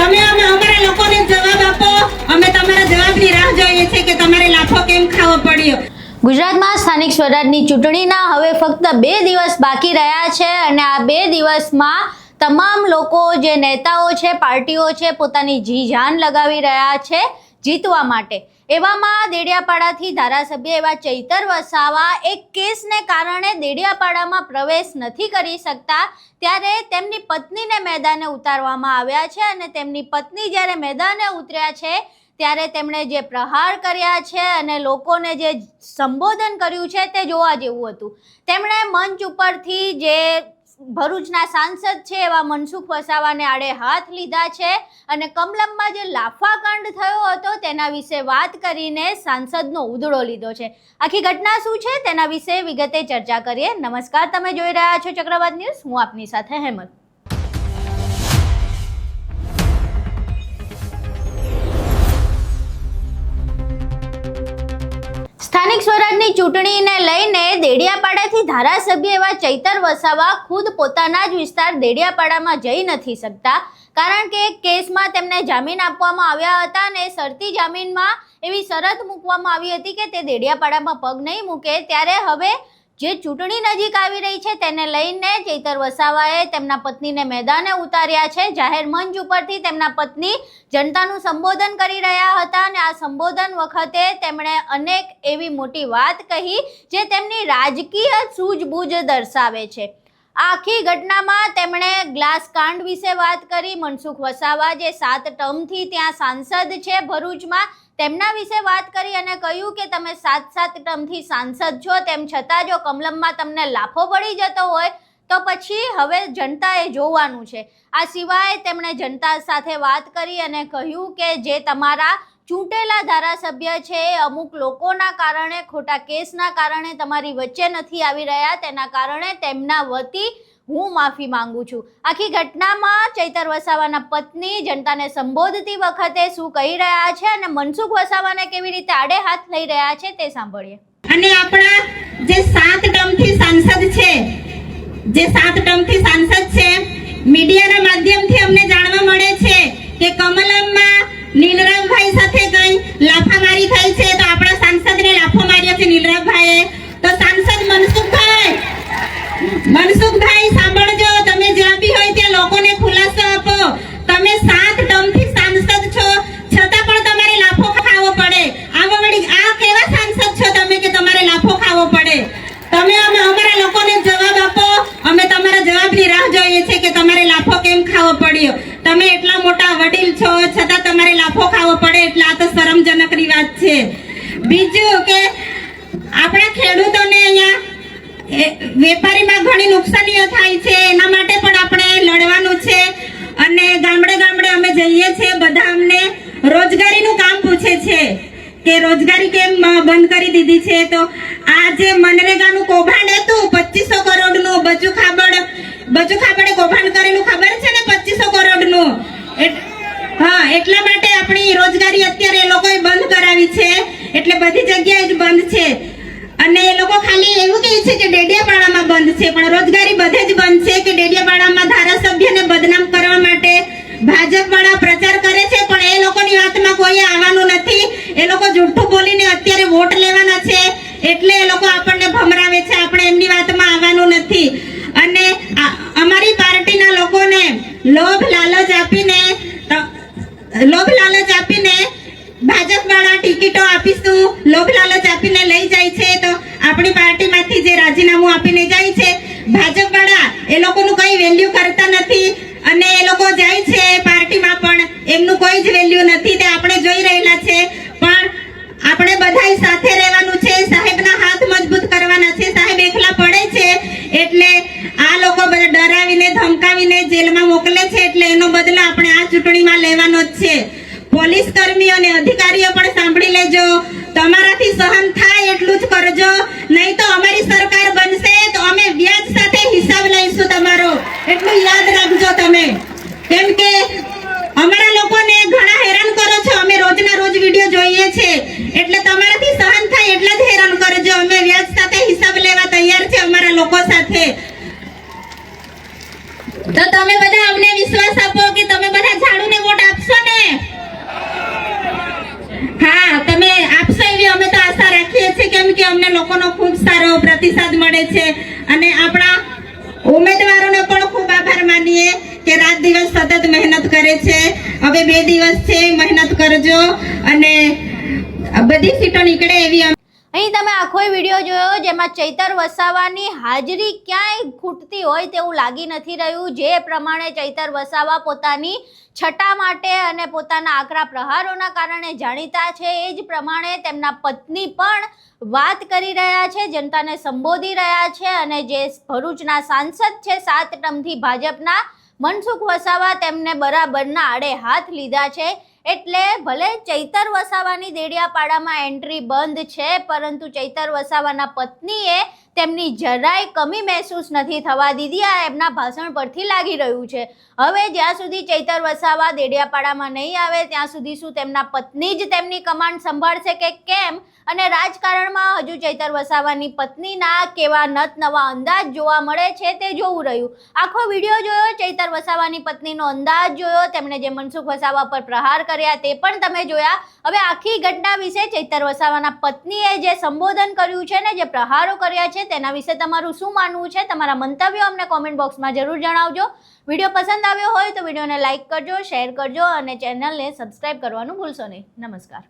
તમે અમારા લોકોને જવાબ આપો. અમે તમારા જવાબની રાહ જોઈએ છે કે તમારે લાફો કેમ ખાવો પડ્યો. ગુજરાતમાં સ્થાનિક સ્વરાજની ચૂંટણીના હવે ફક્ત 2 દિવસ બાકી રહ્યા છે અને આ 2 દિવસમાં તમામ લોકો જે નેતાઓ છે, પાર્ટીઓ છે, પોતાની જી જાન લગાવી રહ્યા છે જીતવા માટે. એવામાં દેડિયાપાડાથી ધારાસભ્ય એવા ચૈતર વસાવા એક કેસને કારણે દેડિયાપાડામાં પ્રવેશ નથી કરી શકતા, ત્યારે તેમની પત્નીને મેદાને ઉતારવામાં આવ્યા છે અને તેમની પત્ની જ્યારે મેદાને ઉતર્યા છે ત્યારે તેમણે જે પ્રહાર કર્યા છે અને લોકોને જે સંબોધન કર્યું છે તે જોવા જેવું હતું. તેમણે મંચ ઉપરથી જે ભરૂચના સાંસદ છે એવા મનસુખ વસાવાને આડે હાથ લીધા છે અને કમલમમાં જે લાફાકાંડ થયો હતો તેના વિશે વાત કરીને સાંસદનો ઉધડો લીધો છે. આખી ઘટના શું છે તેના વિશે વિગતે ચર્ચા કરીએ. નમસ્કાર, તમે જોઈ રહ્યા છો ચક્રવાત ન્યૂઝ. હું આપની સાથે હેમંત. સ્થાનિક સ્વરાજની ચૂંટણીને લઈને દેડિયાપાડાથી ધારાસભ્ય એવા ચૈતર વસાવા ખુદ પોતાના જ વિસ્તાર દેડિયાપાડામાં જઈ નથી શકતા, કારણ કે એક કેસમાં તેમને જામીન આપવામાં આવ્યા હતા અને શરતી જામીનમાં એવી શરત મૂકવામાં આવી હતી કે તે દેડિયાપાડામાં પગ નહીં મૂકે. ત્યારે હવે જે ચૂંટણી નજીક આવી રહી છે તેને લઈને ચૈતર વસાવાએ તેમના પત્નીને મેદાને ઉતાર્યા છે. જાહેર મંચ ઉપરથી તેમના પત્ની જનતાનું સંબોધન કરી રહ્યા હતા અને આ સંબોધન વખતે તેમણે અનેક એવી મોટી વાત કહી જે તેમની રાજકીય સૂઝબૂઝ દર્શાવે છે. આખી ઘટનામાં તેમણે ગ્લાસ કાંડ વિશે વાત કરી. મનસુખ વસાવા જે 7 ટર્મથી ત્યાં સાંસદ છે ભરૂચમાં, તેમના વિશે વાત કરી અને કહ્યું કે તમે 7 ટર્મથી સાંસદ છો, તેમ છતાં જો કમલમમાં તમને લાફો પડી જતો હોય તો પછી હવે જનતાએ જોવાનું છે. આ સિવાય તેમણે જનતા સાથે વાત કરી અને કહ્યું કે જે તમારા ચૂંટેલા ધારાસભ્ય છે એ અમુક લોકોના કારણે, ખોટા કેસના કારણે તમારી વચ્ચે નથી આવી રહ્યા, તેના કારણે તેમના વતી હું માફી માંગુ છું. આખી ઘટનામાં ચૈતર વસાવાના પત્ની જનતાને સંબોધતી વખતે શું કહી રહ્યા છે અને મનસુખ વસાવાને કેવી રીતે આડે હાથ લઈ રહ્યા છે તે સાંભળીએ. અને આપણા જે 7 ટર્મથી સાંસદ છે, મીડિયાના માધ્યમથી અમને જાણવા મળે છે કે કમલમમાં નીલરામભાઈ સાથે કઈ લાફામારી થઈ છે, તો આપણા સાંસદને લાફો માર્યો છે નીલરામભાઈએ. તો સાંસદ મનસુખભાઈ સાંભળજો, તમે જ્યાં બી હોય ત્યાં લોકોને ખુલાસો આપો. તમે 7 ટર્મથી સાંસદ છો છતાં પણ તમારે લાફો ખાવો પડે. આ કેવા સાંસદ છો તમે કે તમારે લાફો ખાવો પડે? તમે અમારા લોકોને જવાબ આપો. અમે તમારા જવાબની રાહ જોઈએ છે કે તમારે લાફો કેમ ખાવો પડ્યો. તમે એટલા મોટા વડીલ છો છતાં તમારે લાફો ખાવો પડે, એટલે આ તો શરમજનકની વાત છે. બીજું કે આપણા ખેડૂતોને અહીંયા વેપારીમાં ઘણી નુકસાનીઓ થાય છે, એના માટે પણ આપણે લડવાનું છે. અને ગામડે ગામડે અમે જઈએ છીએ, બધા અમને રોજગારીનું કામ પૂછે છે કે રોજગારી કેમ બંધ કરી દીધી છે. તો આ જે મનરેગાનું કૌભાંડ હતું 2500 કરોડનું, બચુ ખાબડે કૌભાંડ કરેલું ખબર છે ને, 2500 કરોડનું. હા, એટલા માટે આપણી રોજગારી અત્યારે એ લોકોએ બંધ કરાવી છે, એટલે બધી જગ્યાએ જ બંધ છે. અને એ લોકો ખાલી એવું કહે છે કે ડેડિયાપાડામાં બંધ છે, પણ રોજગારી બધે જ બંધ છે. કે ડેડિયાપાડામાં ધારાસભ્યને બદનામ કરવા માટે ભાજપ વાળા પ્રચાર કરે છે, પણ એ લોકોની વાતમાં કોઈ આવવાનું નથી. એ લોકો જૂઠું બોલીને અત્યારે વોટ લેવાના છે, એટલે એ લોકો આપણને ભમરાવે છે. આપણે એમની વાતમાં આવવાનું નથી. અને અમારી પાર્ટીના લોકોને લોભ લાલચ આપીને ભાજપ વાળા ટિકિટો આપીશું, લોભ લાલચ આપીને લઈ જાય છે. તો આપણી પાર્ટીમાંથી જે રાજીનામું આપીને જાય છે ભાજપ વાળા, એ લોકોનું કઈ વેલ્યુ કરતા નથી અને એ લોકો જાય છે પાર્ટીમાં પણ એમનું કોઈ જ વેલ્યુ નથી. તે આપણે જોઈ રહેલા છે. પણ આપણે બધાય સાથે રહેવાનું છે, સાહેબના હાથ મજબૂત કરવાના છે. સાહેબ એકલા પડે છે એટલે આ લોકો બધા ડરાવીને ધમકાવીને જેલમાં મોકલે છે, એટલે એનો બદલો આપણે આ ચૂંટણીમાં લેવાનો જ છે. પોલીસ કર્મીઓ અને અધિકારીઓ પણ સાંભળી લેજો, તમારાથી સહન થાય એટલું જ કરજો, નહીં તો અમારી સરકાર બનશે તો અમે વ્યાજ સાથે હિસાબ લઈશું તમારો, એટલું યાદ રાખજો તમે. કેમ કે અમારા લોકોને ઘણા હેરાન કરો છો, અમે રોજના રોજ વિડીયો જોઈએ છે, એટલે તમારાથી સહન થાય એટલા જ હેરાન કરજો. અમે વ્યાજ સાથે હિસાબ લેવા તૈયાર છે અમારા લોકો સાથે. તો તમે બધા અમને વિશ્વાસ આપો કે તમે બધા ઝાડુને વોટ આપશો. હા, તમે આપશો એવી અમે તો આશા રાખીએ છીએ, કેમ કે અમને લોકોનો ખૂબ સારો પ્રતિસાદ મળે છે અને આપણા ઉમેદવારોનો પણ ખૂબ આભાર માનીએ કે રાત દિવસ સતત મહેનત કરે છે. હવે 2 દિવસ છે, મહેનત કરજો અને બધી સીટો નીકળે એવી અહીં તમે આખો વિડીયો જોયો જેમાં ચૈતર વસાવાની હાજરી ક્યાંય ખૂટતી હોય તેવું લાગી નથી રહ્યું. જે પ્રમાણે ચૈતર વસાવા પોતાની છટા માટે અને પોતાના આકરા પ્રહારોના કારણે જાણીતા છે, એ જ પ્રમાણે તેમના પત્ની પણ વાત કરી રહ્યા છે, જનતાને સંબોધી રહ્યા છે અને જે ભરૂચના સાંસદ છે 7 ટર્મથી ભાજપના મનસુખ વસાવા તેમને બરાબરના આડે હાથ લીધા છે. એટલે ભલે ચૈતર વસાવાની દેડિયાપાડામાં એન્ટ્રી બંધ છે, પરંતુ ચૈતર વસાવાના પત્નીએ તેમની જરાય કમી મહેસૂસ નથી થવા દીધી. આ એમના ભાષણ પરથી લાગી રહ્યું છે. હવે જ્યાં સુધી ચૈતર વસાવા દેડિયાપાડામાં નહીં આવે ત્યાં સુધી શું તેમના પત્ની જ તેમની કમાન્ડ સંભાળશે કે કેમ, અને રાજકારણમાં હજુ ચૈતર વસાવાની પત્નીના કેવા નત નવા અંદાજ જોવા મળે છે તે જોવું રહ્યું. આખો વિડીયો જોયો, ચૈતર વસાવાની પત્નીનો અંદાજ જોયો, તેમણે જે મનસુખ વસાવા પર પ્રહાર કર્યા તે પણ તમે જોયા. હવે આખી ઘટના વિશે ચૈતર વસાવાના પત્નીએ જે સંબોધન કર્યું છે ને જે પ્રહારો કર્યા છે તેના વિશે તમારું શું માનવું છે? તમારા મંતવ્યો અમને કોમેન્ટ બોક્સમાં જરૂર જણાવજો. વિડીયો પસંદ આવ્યો હોય તો વિડીયોને લાઇક કરજો, શેર કરજો અને ચેનલને સબસ્ક્રાઇબ કરવાનું ભૂલશો નહીં. નમસ્કાર.